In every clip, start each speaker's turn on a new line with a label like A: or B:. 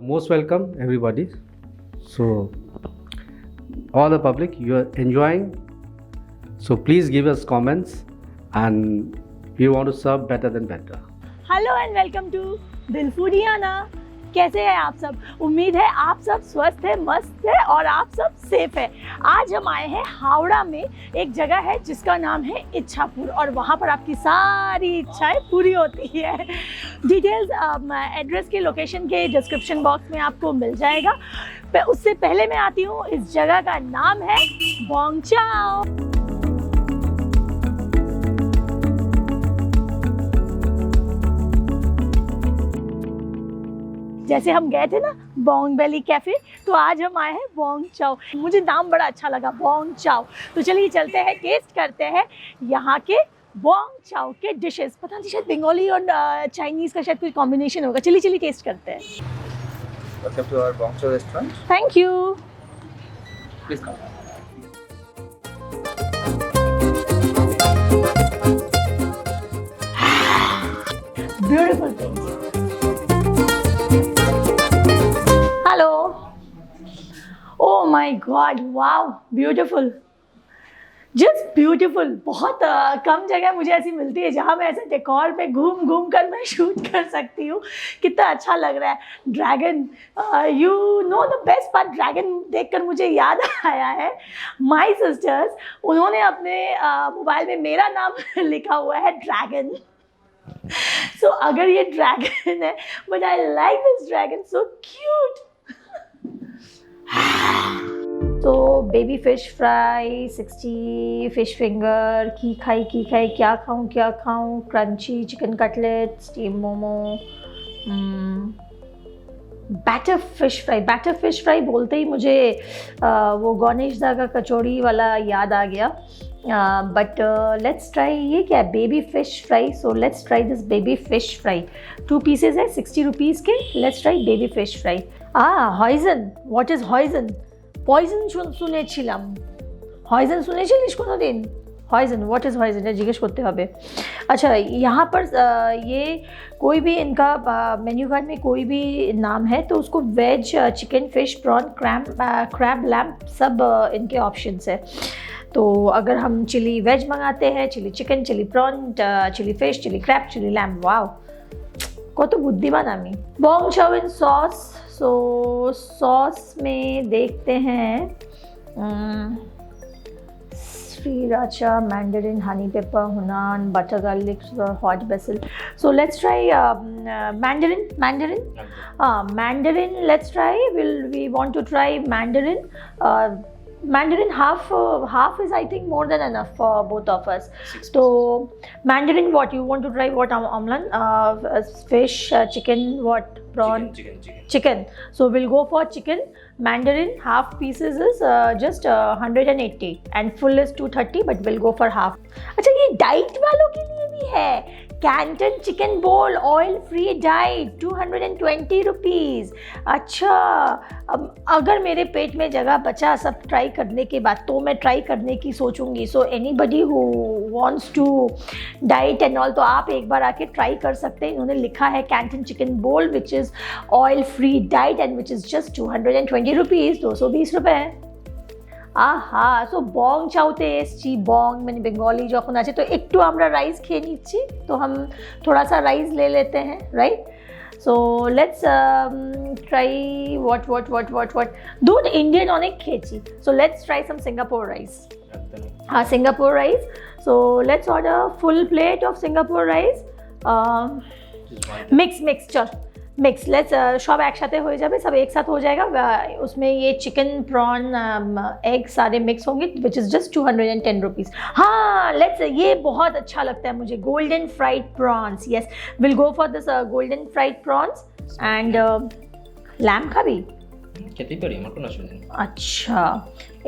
A: most welcome everybody. So all the public, you are enjoying, so please give us comments and we want to serve better than better.
B: Hello and welcome to Dil Foodiana. कैसे हैं आप सब? उम्मीद है आप सब स्वस्थ है, मस्त है और आप सब सेफ है। आज हम आए हैं हावड़ा में, एक जगह है जिसका नाम है इच्छापुर और वहाँ पर आपकी सारी इच्छाएं पूरी होती है। डिटेल्स एड्रेस के, लोकेशन के डिस्क्रिप्शन बॉक्स में आपको मिल जाएगा। उससे पहले मैं आती हूँ, इस जगह का नाम है बोंग चाओ। जैसे हम गए थे ना बोंग वैली कैफे, तो आज हम आए हैं बोंग चाओ। मुझे नाम बड़ा अच्छा लगा, बोंग चाओ। तो चलिए चलते हैं, टेस्ट करते हैं यहाँ के बोंग चाओ के डिशेस। पता नहीं शायद बंगाली और चाइनीज़ का शायद कोई कॉम्बिनेशन होगा। चलिए चलिए टेस्ट करते हैं।
C: Welcome to our Bong Chao restaurant.
B: Thank you.
C: Please come.
B: Beautiful things. Hello. Oh my God, wow, beautiful, just beautiful. बहुत कम जगह मुझे ऐसी मिलती है जहाँ मैं ऐसे डेकोर पे घूम घूम कर मैं शूट कर सकती हूँ। कितना अच्छा लग रहा है। Dragon, you know the best part, dragon देखकर मुझे याद आया है, माय सिस्टर्स, उन्होंने अपने मोबाइल में मेरा नाम लिखा हुआ है ड्रैगन। सो अगर ये ड्रैगन है, but I like this dragon, so cute. तो baby fish fry, 60 fish finger, की खाई क्या खाऊं, crunchy chicken cutlet, steam momo, batter fish fry बोलते ही मुझे वो गणेश दा का कचौड़ी वाला याद आ गया। बट लेट्स ट्राई, ये क्या है, baby fish fry. So let's try this baby fish fry. 2 pieces है 60 रुपीज़ के। Let's try baby fish fry. হয়জেন, হোয়াট ইজ হয়জেন? পয়জন শুনেছিলাম, হয়জেন শুনেছিলিস কোনো দিন? হয়জেন, হোয়াট इज़ হয়জেন, জিজ্ঞেস করতে হবে। अच्छा, यहाँ पर ये कोई भी इनका मेन्यू कार्ड में कोई भी नाम है तो उसको veg, chicken, fish, prawn, crab, lamb, सब इनके ऑप्शंस है। तो अगर हम चिली वेज मंगाते हैं, chilli chicken, chilli prawn, chilli fish, chilli crab, chilli lamb, wow, কত বুদ্ধিমান আমি। बोंग चाओ इन सॉस। सो सॉस में देखते हैं sriracha, mandarin, honey pepper, Hunan, butter garlic, hot basil. So let's try mandarin. Mandarin let's try. We want to try mandarin. Mandarin half is I think more than enough for both of us. So Mandarin, what you want to try? What, Amlan? Fish, chicken, what, prawn? Chicken. So we'll go for chicken. Mandarin half pieces is just 180 and full is 230, but we'll go for half. अच्छा, ये diet वालों के लिए भी है। Canton chicken बोल, oil free diet, 220 rupees. अच्छा, अब अगर मेरे पेट में जगह बचा सब ट्राई करने के बाद तो मैं ट्राई करने की सोचूंगी। So anybody who wants to diet and all, तो आप एक बार आके ट्राई कर सकते हैं। इन्होंने लिखा है कैंटन चिकन बोल which is oil free diet and which is just 220 rupees, 220 रुपये। আহা, সো বং চাওতে এসছি। বং মানে বেঙ্গলি যখন আছে তো একটু আমরা রাইস খেয়ে নিচ্ছি, তো हम थोड़ा सा राइस ले लेते हैं, right? So let's try what दूध इंडियन অনেক খেয়েছি। So let's try some Singapore rice. हाँ, Singapore rice. So let's order full plate of Singapore rice. Mix चल मिक्स, लेट्स सब एक साथ हो जाए, सब एक साथ हो जाएगा। उसमें ये चिकन, प्रॉन, एग सारे मिक्स होंगे, विच इज़ जस्ट 210 रुपीज़। हाँ, लेट्स, ये बहुत अच्छा लगता है मुझे, golden fried prawns. Yes, will go for this golden fried prawns and lamb खाबी
C: খেতে পারি, আমার কোনো অসুবিধা নেই।
B: আচ্ছা,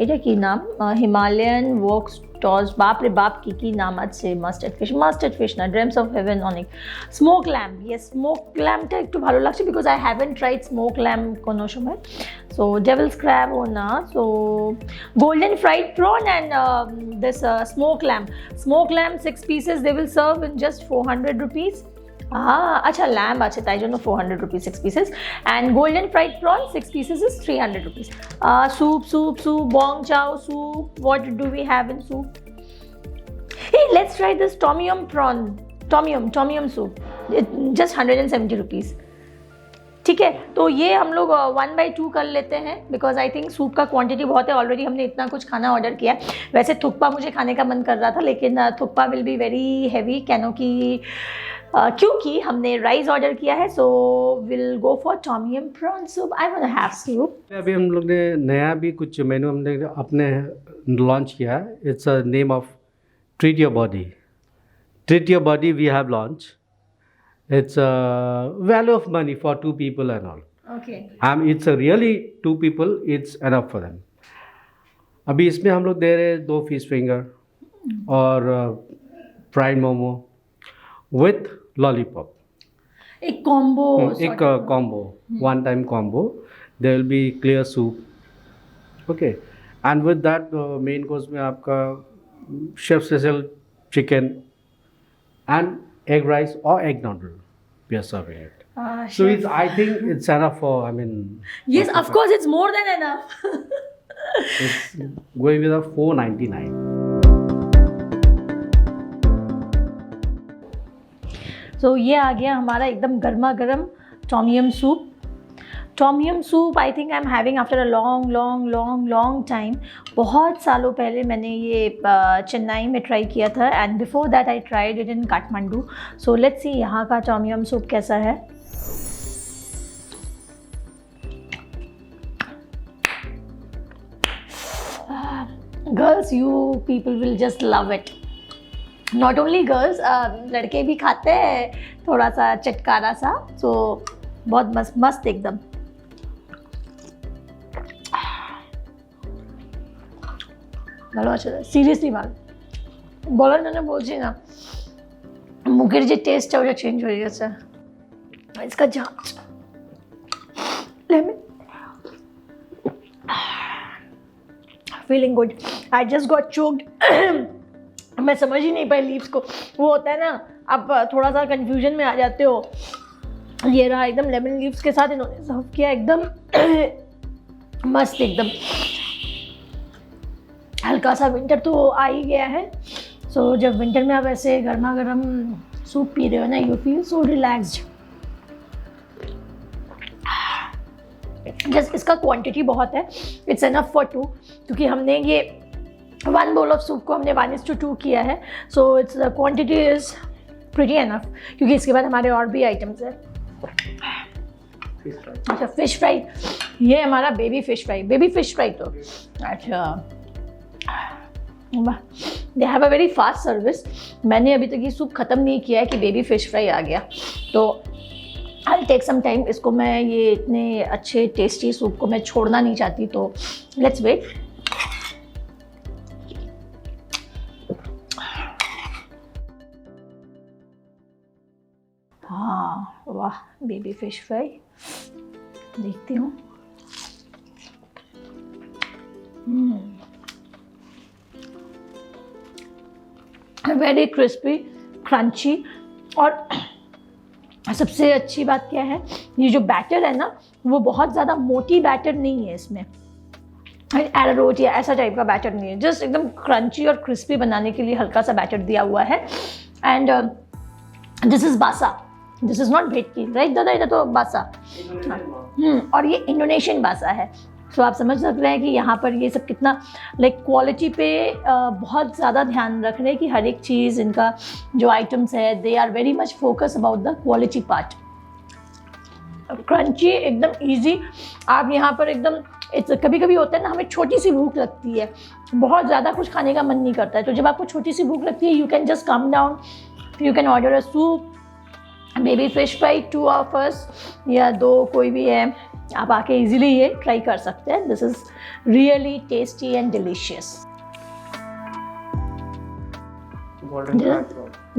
B: এটা কি নাম? হিমালয়ান ওয়ার্কস টস, বাপ রে বাপ, কি নাম আছে? মাস্টার্ড ফিশ না, ড্রিমস অফ হেভেন, অনেক। স্মোক ল্যাম্প, ইয়েস, স্মোক ল্যাম্পটা একটু ভালো লাগছে because I haven't tried smoke lamp কোনো সময়। সো ডেভিলস ক্র্যাব ও না। So golden fried prawn and this smoke lamp 6 pieces they will serve in just 400 rupees। আচ্ছা lamb আছে তাই জন্য 400 rupees 6 pieces and golden fried prawn 6 pieces is 300 rupees. Soup, bong chow soup. What do we have in soup? Hey, let's try this tom yum soup. Just 170 rupees. ठीक है, तो ये हम लोग 1/2 कर लेते हैं बिकॉज आई थिंक सूप का क्वांटिटी बहुत है. ऑलरेडी हमने इतना कुछ खाना ऑर्डर किया है. वैसे थुक्पा मुझे खाने का मन कर रहा था लेकिन thukpa will be very heavy क्योंकि हमने राइस ऑर्डर किया है. So will go for tom yum prawn soup. I want to have soup.
A: अभी हम लोग ने नया भी कुछ मेनू हमने अपने लॉन्च किया है. It's a name of treat your body we have launch. It's a value of money for 2 people and all.
B: Okay.
A: It's a really 2 people, it's enough for them. अभी इसमें हम लोग दे रहे हैं 2 फिश फिंगर और fried momo with lollipop.
B: एक combo.
A: एक combo, one time combo. There will be clear soup. Okay, and with that main course में आपका chef special chicken and egg rice or egg noodle we are serving it. So it's, I think it's enough for, I mean,
B: yes, of course it's more than enough.
A: it's going with a 499.
B: So ये आ गया हमारा एकदम गर्मा गर्म tom yum soup. Tom yum soup I think I am having after a long time. बहुत सालों पहले मैंने ये चेन्नई में ट्राई किया था and before that I tried it in Kathmandu. So let's see यहाँ का टॉम यम सूप कैसा है. Girls, you people will just love it. Not only girls, लड़के भी खाते हैं थोड़ा सा चटकारा सा. सो बहुत मस्त एकदम. ভালো আছে সিরিয়াসলি ভালো. বলার জন্য বলছি না, মুখের যে টেস্টটা ওটা চেঞ্জ হয়ে গেছে. इसका जांच lemon feeling good. I just got choked. मैं समझ ही नहीं पाई लीव्स को. वो होता है ना, आप थोड़ा सा कंफ्यूजन में आ जाते हो. ये रहा एकदम लेमन लीव्स के साथ इन्होंने सर्व किया. एकदम मस्त एकदम. हल्का सा विंटर तो आ ही गया है. सो जब विंटर में आप ऐसे गर्मा गर्म सूप पी रहे हो ना, you feel so relaxed. Just इसका क्वांटिटी बहुत है. इट्स एनफ फॉर 2 क्योंकि हमने ये 1 bowl ऑफ सूप को हमने 1:2 किया है. So it's quantity is pretty enough क्योंकि इसके बाद हमारे और भी आइटम्स है. अच्छा, फिश फ्राई. ये हमारा बेबी फिश फ्राई तो अच्छा. They have a very fast service. मैंने अभी तक ये सूप ख़त्म नहीं किया है कि बेबी फ़िश फ्राई आ गया. तो आई टेक सम टाइम. इसको मैं ये इतने अच्छे टेस्टी सूप को मैं छोड़ना नहीं चाहती. तो लेट्स वेट. हाँ, वाह, बेबी फ़िश फ्राई देखती हूँ. Very crispy, crunchy. और सबसे अच्छी बात क्या है, ये जो बैटर है ना, वो बहुत ज़्यादा मोटी बैटर नहीं है. इसमें एरारोट या ऐसा टाइप का बैटर नहीं है. जस्ट एकदम क्रंची और क्रिस्पी बनाने के लिए हल्का सा बैटर दिया हुआ है. एंड दिस इज़ बासा. दिस इज़ नॉट भेटकी, राइट दादा? ये तो बासा. और ये इंडोनेशियन बासा है. सो आप समझ सक रहे हैं कि यहाँ पर ये सब कितना क्वालिटी पे बहुत ज़्यादा ध्यान रख रहे हैं कि हर एक चीज़, इनका जो आइटम्स है, they are very much focus about the quality part. Crunchy, एकदम इजी. आप यहाँ पर एकदम, कभी कभी होता है ना, हमें छोटी सी भूख लगती है, बहुत ज़्यादा कुछ खाने का मन नहीं करता है. तो जब आपको छोटी सी भूख लगती है, you can just come down, you can order a soup, baby fish fry, 2 of us या 2 कोई भी है. आप आके इजीली ये ट्राई कर सकते हैं. This is really tasty and delicious.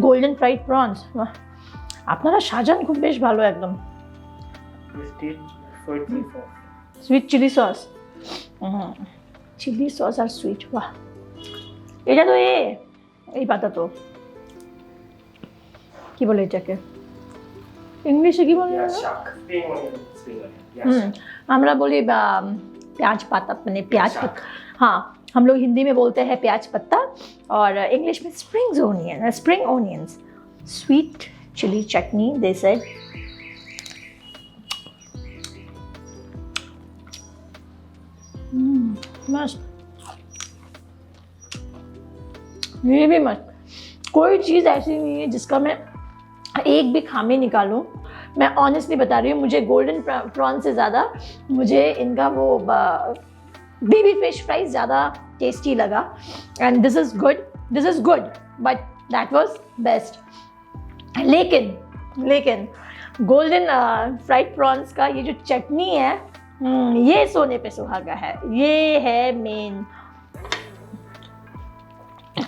B: Golden fried prawns. আপনারা সাজান খুব বেশ ভালো. একদম sweet chilli sauce. Chilli sauce আর সুইট. বাহ, এটা তো এই পাতা তো কি বলে এটাকে, इंग्लिश की बोल रहे हो
D: Shark. Spring onion. Spring onion. Yeah.
B: हमरा बोले प्याज पत्ता मैंने प्याज पत्ता, हाँ हम लोग हिंदी में बोलते हैं प्याज पत्ता और इंग्लिश में spring onions, sweet chilli chutney they said. मस्त, ये भी मस्त। कोई चीज़ ऐसी नहीं है जिसका मैं एक भी खामी निकालूं। मैं ऑनेस्टली बता रही हूँ, मुझे गोल्डन प्रॉन से ज़्यादा मुझे इनका वो बेबी फिश फ्राइज ज़्यादा टेस्टी लगा। And this is good but that was best. लेकिन गोल्डन फ्राइड प्रॉन्स का ये जो चटनी है, ये सोने पे सुहागा है, ये है मेन।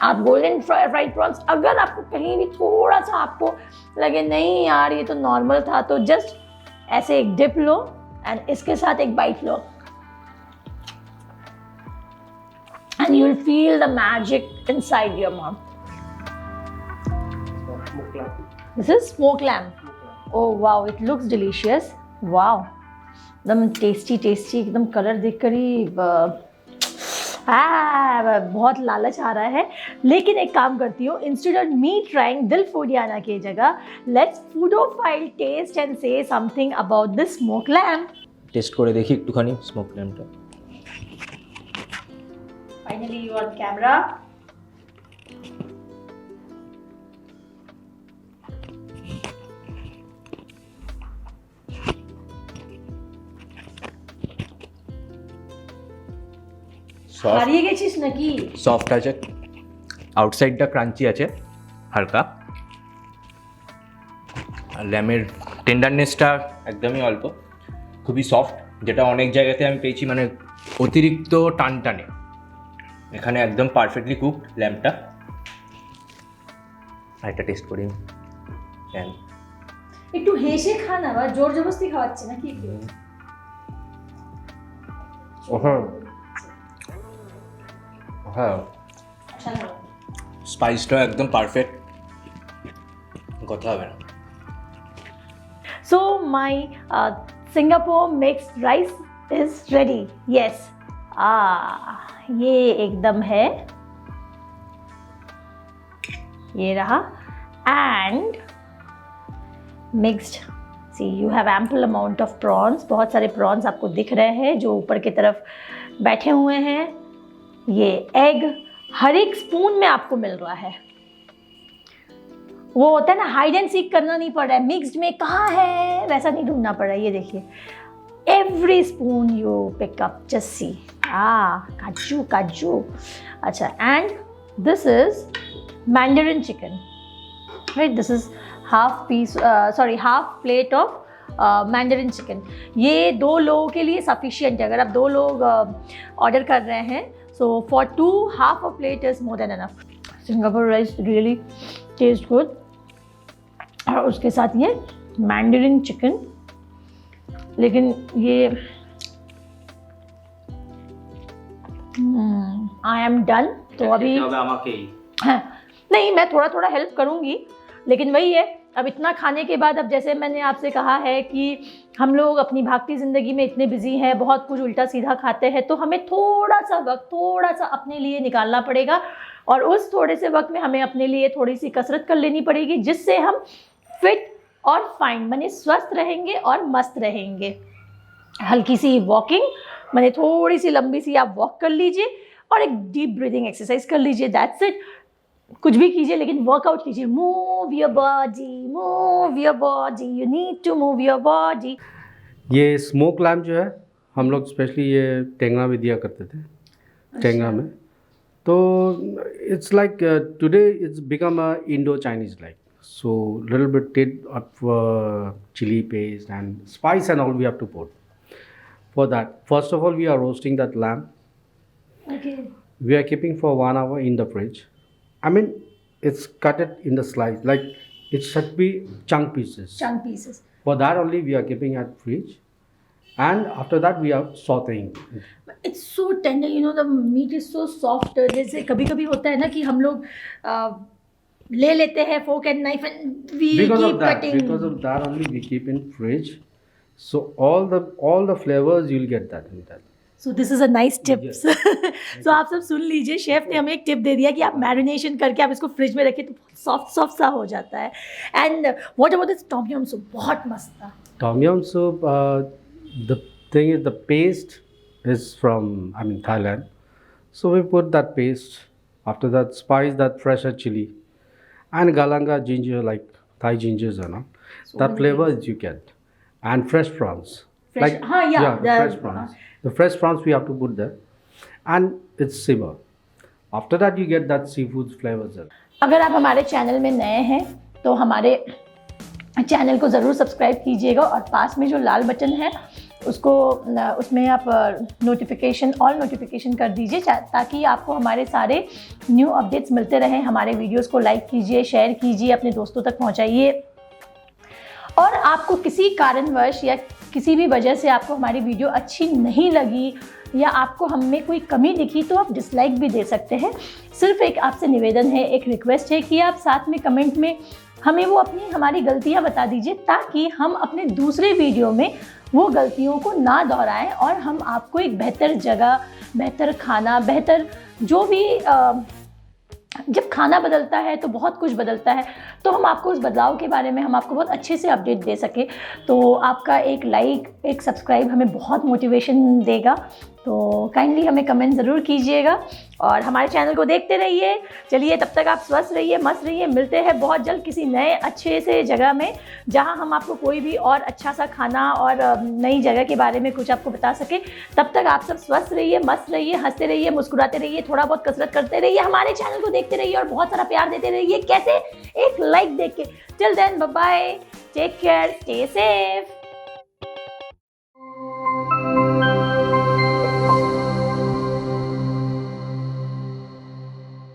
B: आप गोल्डन फ्राइड प्रॉन्स अगर आपको कहीं भी थोड़ा सा आपको लगे नहीं यार ये तो नॉर्मल था, तो जस्ट ऐसे एक डिप लो एंड इसके साथ एक बाइट लो and you will feel the magic inside your mouth.
D: Smoke lamb.
B: This is smoke lamb. Oh wow, it looks delicious. Wow, एकदम टेस्टी एकदम कलर देखकर ही बहुत लालच आ रहा है। लेकिन एक काम करती हूँ, इंस्टेड ऑफ मी ट्राइंग दिल फूडियाना की जगह लेट्स फूडोफाइल taste and say something about this smoke lamb.
C: Taste করে দেখি একটুখানি স্মোক ল্যাম্পটা।
B: Finally you on camera. হারিয়ে গেছিস নাকি?
C: সফট আছে, আউটসাইডটা ক্রাঞ্চি আছে হালকা, আর ল্যামের টেন্ডারনেসটা একদমই অল্প, খুবই সফট, যেটা অনেক জায়গাতে আমি পেয়েছি মানে অতিরিক্ত টানে। এখানে একদম পারফেক্টলি কুকড ল্যাম্পটা। আরেকটা টেস্ট করি।
B: একটু হেসে খা না, বা জোর জবরদস্তি খাওয়াচ্ছে নাকি?
C: হ্যাঁ হ্যাঁ,
B: আচ্ছা না,
C: স্পাইসটা একদম পারফেক্ট, কথা হবে না।
B: So my Singapore mixed rice is ready. Yes. ये एकदम है, ये रहा and mixed. See, you have ample amount of prawns. बहुत सारे prawns आपको दिख रहे हैं जो ऊपर की तरफ बैठे हुए हैं। ये एग हर एक स्पून में आपको मिल रहा है। वो होता है ना, हाइड एंड सीक करना नहीं पड़ रहा है, मिक्स्ड में कहाँ है वैसा नहीं ढूंढना पड़ रहा है। ये देखिए, every spoon you pick up, just see. काजू। अच्छा, and this is mandarin chicken, right? This is half plate of mandarin chicken. ये 2 लोगों के लिए सफिशिएंट है। अगर आप 2 लोग ऑर्डर कर रहे हैं, so for 2 half a plate is more than enough. Singapore rice really tastes good. और उसके साथ ये मैंडरिन चिकन, लेकिन ये आई एम डन। तो अभी हाँ, नहीं, मैं थोड़ा हेल्प करूँगी, लेकिन वही है, अब इतना खाने के बाद, अब जैसे मैंने आपसे कहा है कि हम लोग अपनी भागती ज़िंदगी में इतने बिजी हैं, बहुत कुछ उल्टा सीधा खाते हैं, तो हमें थोड़ा सा अपने लिए निकालना पड़ेगा। और उस थोड़े से वक्त में हमें अपने लिए थोड़ी सी कसरत कर लेनी पड़ेगी, जिससे हम फिट और फाइन माने स्वस्थ रहेंगे और मस्त रहेंगे। हल्की सी वॉकिंग, माने थोड़ी सी लंबी सी आप वॉक कर लीजिए और एक डीप ब्रीदिंग एक्सरसाइज कर लीजिए, दैट्स इट। कुछ भी कीजिए लेकिन वर्कआउट कीजिए। Move your body, you need to move your body.
A: ये स्मोक लैम्प जो है हम लोग स्पेशली ये टेंगना में दिया करते थे, टेंगना में। तो it's like today it's become a Indo Chinese like, so little bit tad of chili paste and spice and all we have to put for that. First of all we are roasting that lamb, we are keeping for 1 hour in the fridge. I mean, it's cut it in the slice, like it should be chunk pieces. For that only we are keeping at fridge, and after that we are sauteing.
B: It's so tender, you know, the meat is so soft. जैसे कभी कभी होता है ना कि हम लोग ले लेते हैं fork and knife and we
A: Because
B: keep
A: of that,
B: cutting.
A: because of that only we keep in fridge. So all the flavors you'll get that in that.
B: So this is a nice tip. So आप सब सुन लीजिए, chef ने हमें एक tip दे दिया कि आप marination करके आप इसको फ्रिज में रखिए तो बहुत सॉफ्ट सा हो जाता है. And what about this tom yum soup? बहुत मस्त था.
A: Tom yum soup. The thing is, the paste is from Thailand. So we put that paste. After that, spice that fresh chili and galanga ginger, like Thai gingers, that flavors you get, and fresh prawns.
B: Fresh-
A: the
B: the-
A: fresh prawns. The fresh prawns we have to put there, and it's simmer. After that, you get that seafood flavors.
B: अगर आप हमारे channel में नए हैं तो हमारे channel को ज़रूर सब्सक्राइब कीजिएगा और पास में जो लाल बटन है उसको उसमें आप ऑल नोटिफिकेशन कर दीजिए ताकि आपको हमारे सारे न्यू अपडेट्स मिलते रहें. हमारे वीडियोस को लाइक कीजिए, शेयर कीजिए, अपने दोस्तों तक पहुंचाइए. और आपको किसी कारणवश या किसी भी वजह से आपको हमारी वीडियो अच्छी नहीं लगी या आपको हम में कोई कमी दिखी तो आप डिसलाइक भी दे सकते हैं. सिर्फ एक आपसे निवेदन है, एक रिक्वेस्ट है कि आप साथ में कमेंट में हमें वो हमारी गलतियां बता दीजिए ताकि हम अपने दूसरे वीडियो में वो गलतियों को ना दोहराएं और हम आपको एक बेहतर जगह, बेहतर खाना, बेहतर जो भी जब खाना बदलता है तो बहुत कुछ बदलता है, तो हम आपको उस बदलाव के बारे में हम आपको बहुत अच्छे से अपडेट दे सके. तो आपका एक लाइक, एक सब्सक्राइब हमें बहुत मोटिवेशन देगा. तो काइंडली हमें कमेंट ज़रूर कीजिएगा और हमारे चैनल को देखते रहिए. चलिए तब तक आप स्वस्थ रहिए, मस्त रहिए. मिलते हैं बहुत जल्द किसी नए अच्छे से जगह में जहां हम आपको कोई भी और अच्छा सा खाना और नई जगह के बारे में कुछ आपको बता सके. तब तक आप सब स्वस्थ रहिए, मस्त रहिए, हंसते रहिए, मुस्कुराते रहिए, थोड़ा बहुत कसरत करते रहिए, हमारे चैनल को देखते रहिए और बहुत सारा प्यार देते रहिए. कैसे? एक लाइक देख के. Till then bye bye, take care, stay safe.